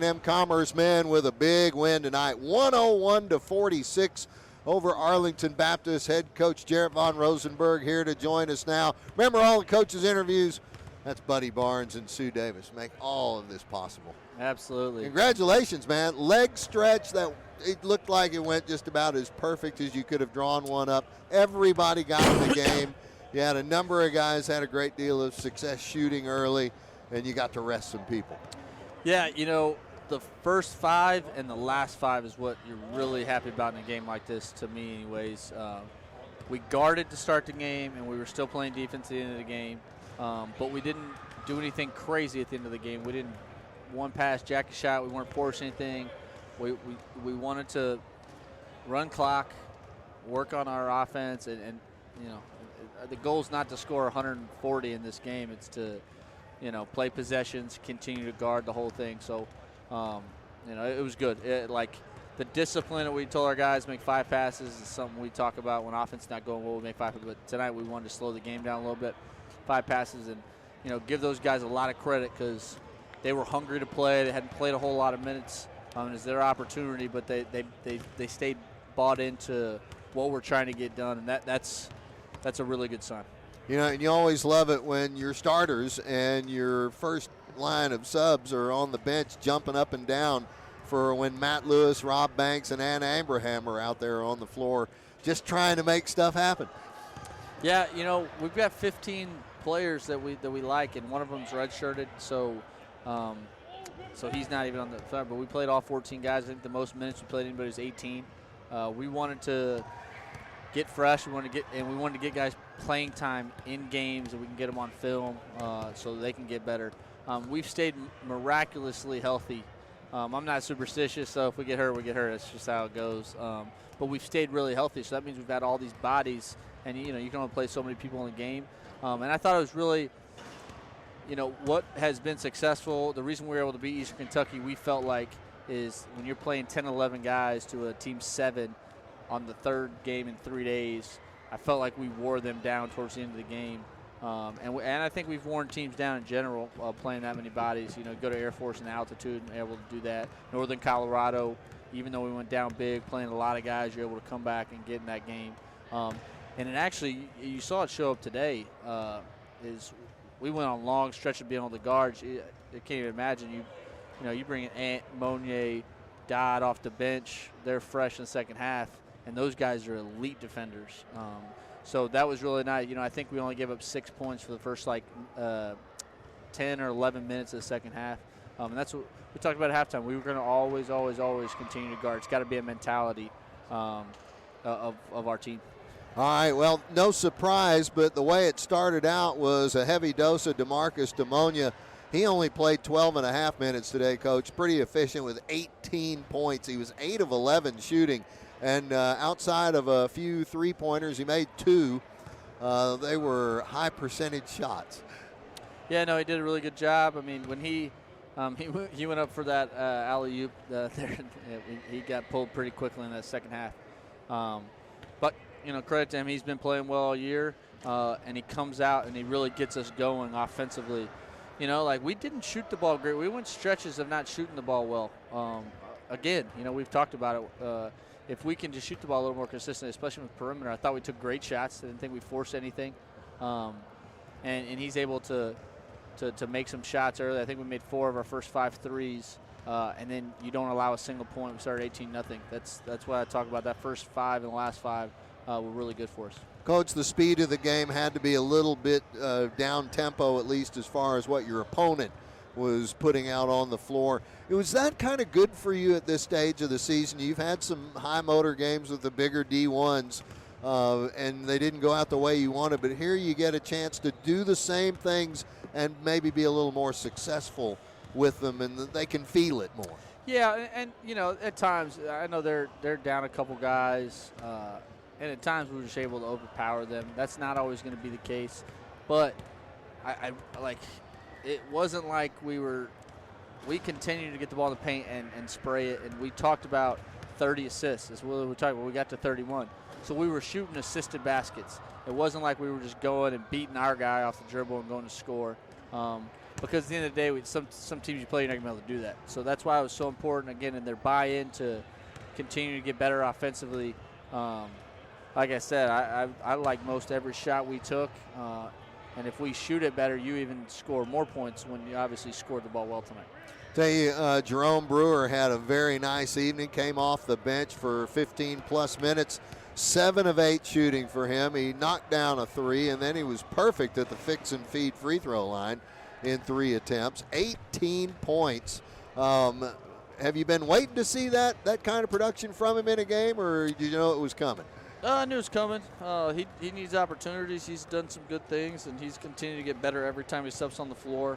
A&M-Commerce men with a big win tonight, 101-46 over Arlington Baptist. Head coach Jarrett Von Rosenberg here to join us now. Remember all the coaches' interviews? That's Buddy Barnes and Sue Davis. Make all of this possible. Absolutely. Congratulations, man. Leg stretch that it looked like it went just about as perfect as you could have drawn one up. Everybody got in the game. You had a number of guys had a great deal of success shooting early, and you got to rest some people. Yeah, you know, the first 5 and the last 5 is what you're really happy about in a game like this, to me anyways. We guarded to start the game, and we were still playing defense at the end of the game. But we didn't do anything crazy at the end of the game. We didn't one pass, jack a shot. We weren't forcing anything. We wanted to run clock, work on our offense, and you know, the goal is not to score 140 in this game. It's to, you know, play possessions, continue to guard the whole thing. So, you know, it was good. Like the discipline that we told our guys, make 5 passes, is something we talk about when offense is not going well. We make 5, but tonight we wanted to slow the game down a little bit. 5 passes, and you know, give those guys a lot of credit because they were hungry to play. They hadn't played a whole lot of minutes. It's their opportunity, but they stayed bought into what we're trying to get done, and that's a really good sign. You know, and you always love it when your starters and your first line of subs are on the bench jumping up and down for when Matt Lewis, Rob Banks, and Anna Abraham are out there on the floor just trying to make stuff happen. Yeah, you know, we've got 15 players that we like, and one of them's redshirted, so he's not even on the floor. But we played all 14 guys. I think the most minutes we played anybody was 18. We wanted to get fresh. We wanted to get guys playing time in games, and we can get them on film so they can get better. We've stayed miraculously healthy. I'm not superstitious, so if we get hurt, we get hurt. That's just how it goes. But we've stayed really healthy, so that means we've got all these bodies, and you know, you can only play so many people in the game. And I thought it was really, you know, what has been successful. The reason we were able to beat Eastern Kentucky, we felt like, is when you're playing 10, 11 guys to a team 7 on the 3rd game in 3 days, I felt like we wore them down towards the end of the game. And I think we've worn teams down in general playing that many bodies. You know, go to Air Force and altitude and able to do that. Northern Colorado, even though we went down big, playing a lot of guys, you're able to come back and get in that game. And it actually, you saw it show up today, is we went on long stretch of being on the guards. I can't even imagine. You know, you bring in Ant, Monier, Dodd off the bench. They're fresh in the second half, and those guys are elite defenders. So that was really nice. You know, I think we only gave up 6 points for the first, 10 or 11 minutes of the second half. And that's what we talked about at halftime. We were going to always continue to guard. It's got to be a mentality of our team. All right, well, no surprise, but the way it started out was a heavy dose of DeMarcus Demonia. He only played 12 and a half minutes today, Coach. Pretty efficient with 18 points. He was 8 of 11 shooting. And outside of a few three-pointers, he made 2. They were high percentage shots. Yeah, no, he did a really good job. I mean, when he went up for that alley-oop there, he got pulled pretty quickly in that second half. But, you know, credit to him. He's been playing well all year, and he comes out and he really gets us going offensively. You know, like, we didn't shoot the ball great. We went stretches of not shooting the ball well. Again, you know, we've talked about it. If we can just shoot the ball a little more consistently, especially with perimeter, I thought we took great shots. I didn't think we forced anything. And he's able to make some shots early. I think we made 4 of our first 5 threes. And then you don't allow a single point. We started 18-0. That's why I talk about that first 5 and the last 5 were really good for us. Coach, the speed of the game had to be a little bit down tempo, at least as far as what your opponent was putting out on the floor. Was that kind of good for you at this stage of the season? You've had some high motor games with the bigger D1s, and they didn't go out the way you wanted, but here you get a chance to do the same things and maybe be a little more successful with them, and they can feel it more. Yeah, and you know, at times, I know they're down a couple guys, and at times we were just able to overpower them. That's not always going to be the case, but I like, it wasn't like we continued to get the ball in the paint and spray it, and we talked about 30 assists. That's what we talked about. We got to 31. So we were shooting assisted baskets. It wasn't like we were just going and beating our guy off the dribble and going to score. because at the end of the day, some teams you play, you're not going to be able to do that. So that's why it was so important, again, in their buy-in to continue to get better offensively. Like I said, I like most every shot we took. And if we shoot it better, you even score more points when you obviously scored the ball well tonight. Tell you, Jerome Brewer had a very nice evening, came off the bench for 15-plus minutes, 7 of 8 shooting for him. He knocked down a 3, and then he was perfect at the fix and feed free throw line in 3 attempts, 18 points. Have you been waiting to see that kind of production from him in a game, or did you know it was coming? I knew it was coming. He needs opportunities. He's done some good things, and he's continued to get better every time he steps on the floor.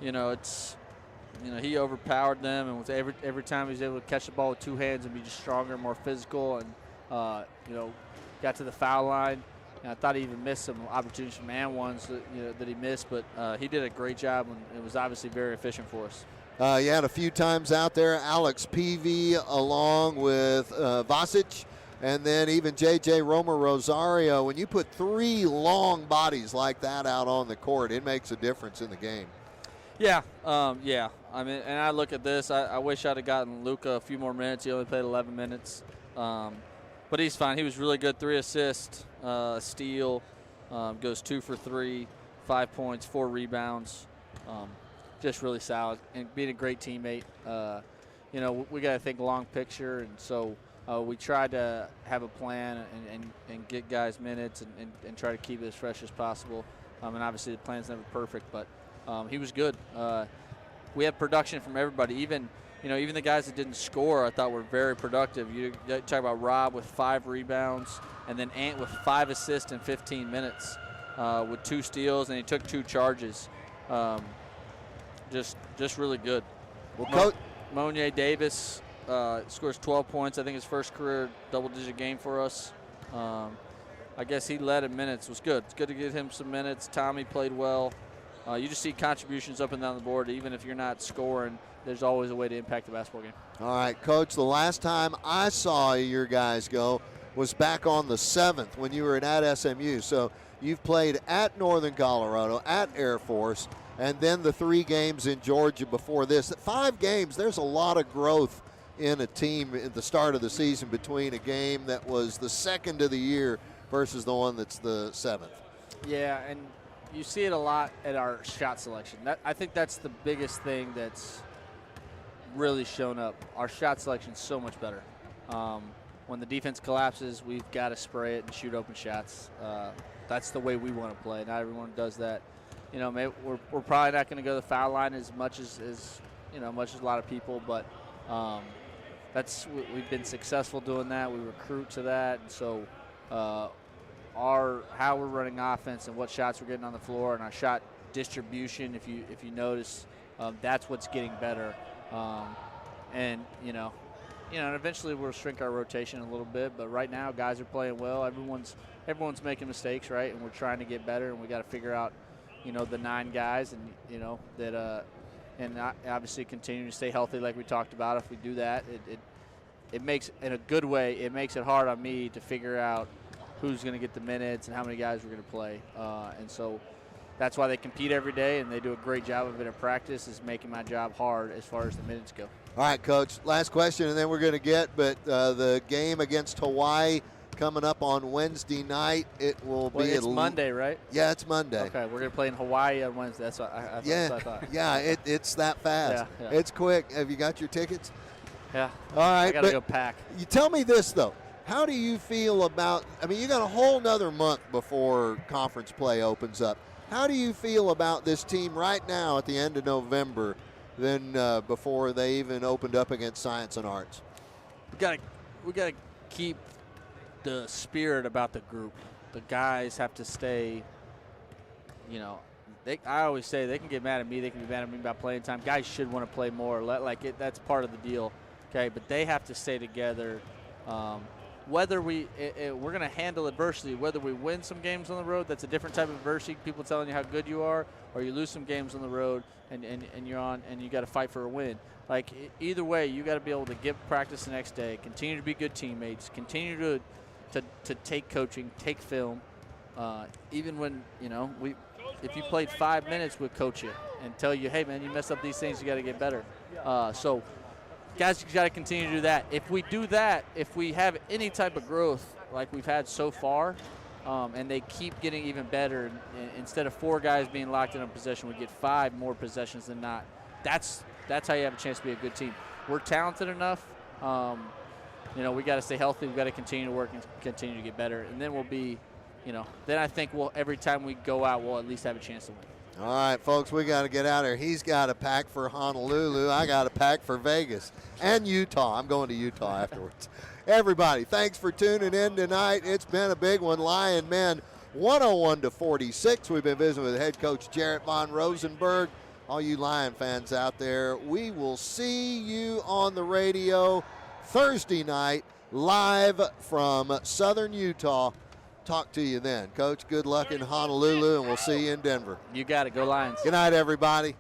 He overpowered them, and every time he was able to catch the ball with 2 hands and be just stronger, more physical, and got to the foul line. And I thought he even missed some opportunities from and ones that he missed, but he did a great job, and it was obviously very efficient for us. You had a few times out there, Alex Peavy along with Vasic, and then even J.J. Romer-Rosario. When you put 3 long bodies like that out on the court, it makes a difference in the game. Yeah. I mean, and I look at this. I wish I'd have gotten Luka a few more minutes. He only played 11 minutes. But he's fine. He was really good. 3 assists, a steal, goes 2 for 3, 5 points, 4 rebounds. Just really solid and being a great teammate. We got to think long picture, and so we tried to have a plan and get guys minutes and try to keep it as fresh as possible. And obviously the plan's never perfect, but he was good. We had production from everybody. Even the guys that didn't score, I thought were very productive. You talk about Rob with 5 rebounds, and then Ant with 5 assists in 15 minutes with 2 steals, and he took 2 charges. Just really good. Well, Monier Davis scores 12 points. I think his first career double-digit game for us. I guess he led in minutes. It was good. It's good to get him some minutes. Tommy played well. You just see contributions up and down the board. Even if you're not scoring, there's always a way to impact the basketball game. All right, Coach, the last time I saw your guys go was back on the 7th when you were at SMU. So you've played at Northern Colorado, at Air Force, and then the 3 games in Georgia before this. 5 games, there's a lot of growth in a team at the start of the season between a game that was the 2nd of the year versus the one that's the 7th. Yeah, and you see it a lot at our shot selection. I think that's the biggest thing that's really shown up. Our shot selection is so much better. When the defense collapses, we've got to spray it and shoot open shots. That's the way we want to play. Not everyone does that. Maybe we're probably not going to go to the foul line as much as a lot of people, but we've been successful doing that. We recruit to that, and so how we're running offense and what shots we're getting on the floor and our shot distribution, if you notice, that's what's getting better. And eventually we'll shrink our rotation a little bit, but right now guys are playing well. Everyone's making mistakes, right? And we're trying to get better, and we got to figure out the 9 guys, and and obviously continue to stay healthy like we talked about. If we do that, it makes, in a good way, it makes it hard on me to figure out who's going to get the minutes and how many guys we're going to play. And so that's why they compete every day, and they do a great job of it in practice, is making my job hard as far as the minutes go. All right, Coach, last question, and then we're going to the game against Hawaii coming up on Wednesday night. It will be it's Monday, right? Yeah, it's Monday. Okay, we're going to play in Hawaii on Wednesday. That's what I thought. Yeah, it's that fast. Yeah. It's quick. Have you got your tickets? Yeah. All right. I got to go pack. You tell me this, though. How do you feel about – you got a whole nother month before conference play opens up. How do you feel about this team right now at the end of November than before they even opened up against Science and Arts? We got to keep the spirit about the group. The guys have to stay, I always say they can get mad at me. They can be mad at me about playing time. Guys should want to play more. That's part of the deal, okay? But they have to stay together. Whether we're going to handle adversity, whether we win some games on the road, that's a different type of adversity, people telling you how good you are, or you lose some games on the road and you're on and you got to fight for a win. Either way, you got to be able to get practice the next day, continue to be good teammates, continue to take coaching, take film, even when if you played 5 minutes, would coach you and tell you, hey, man, you messed up these things, you got to get better. So guys, you got to continue to do that. If we do that, if we have any type of growth like we've had so far, and they keep getting even better, instead of 4 guys being locked in a possession, we get 5 more possessions than not. That's how you have a chance to be a good team. We're talented enough. We got to stay healthy. We've got to continue to work and continue to get better. And then we'll be, then I think every time we go out, we'll at least have a chance to win. All right, folks, we got to get out of here. He's got a pack for Honolulu. I got a pack for Vegas and Utah. I'm going to Utah afterwards. Everybody, thanks for tuning in tonight. It's been a big one. Lion Men 101-46. We've been visiting with head coach Jarrett Von Rosenberg. All you Lion fans out there, we will see you on the radio Thursday night live from Southern Utah. Talk to you then. Coach, good luck in Honolulu, and we'll see you in Denver. You got it. Go Lions. Good night, everybody.